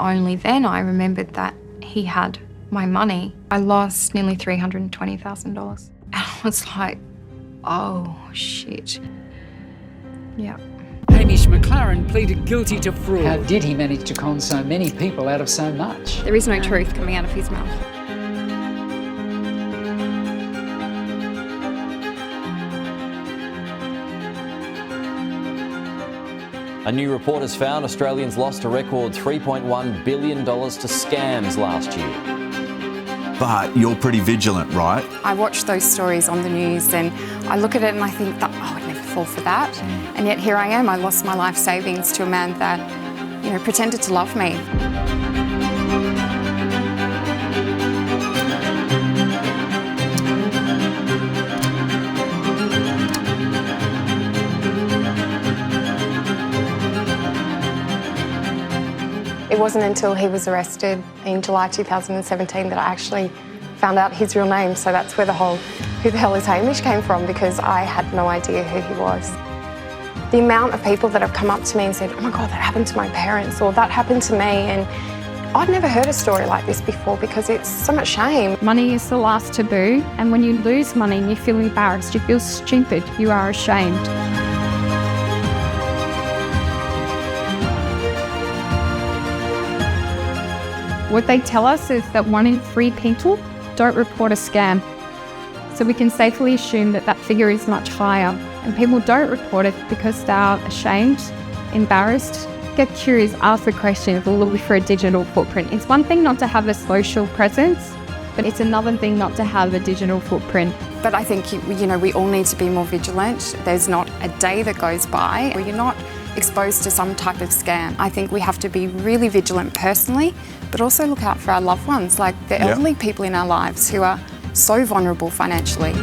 Only then I remembered that he had my money. I lost nearly $320,000. And I was like, oh, shit. Yeah. Hamish McLaren pleaded guilty to fraud. How did he manage to con so many people out of so much? There is no truth coming out of his mouth. A new report has found Australians lost a record $3.1 billion to scams last year. But you're pretty vigilant, right? I watch those stories on the news and I look at it and I think that, oh, I'd never fall for that. And yet here I am, I lost my life savings to a man that, pretended to love me. It wasn't until he was arrested in July 2017 that I actually found out his real name. So that's where the whole "who the hell is Hamish" came from, because I had no idea who he was. The amount of people that have come up to me and said, oh my God, that happened to my parents, or that happened to me. And I'd never heard a story like this before because it's so much shame. Money is the last taboo, and when you lose money and you feel embarrassed, you feel stupid, you are ashamed. What they tell us is that 1 in 3 people don't report a scam. So we can safely assume that that figure is much higher. And people don't report it because they are ashamed, embarrassed. Get curious, ask the question of looking for a digital footprint. It's one thing not to have a social presence, but it's another thing not to have a digital footprint. But I think, we all need to be more vigilant. There's not a day that goes by where you're not exposed to some type of scam. I think we have to be really vigilant personally, but also look out for our loved ones, like the elderly people in our lives who are so vulnerable financially.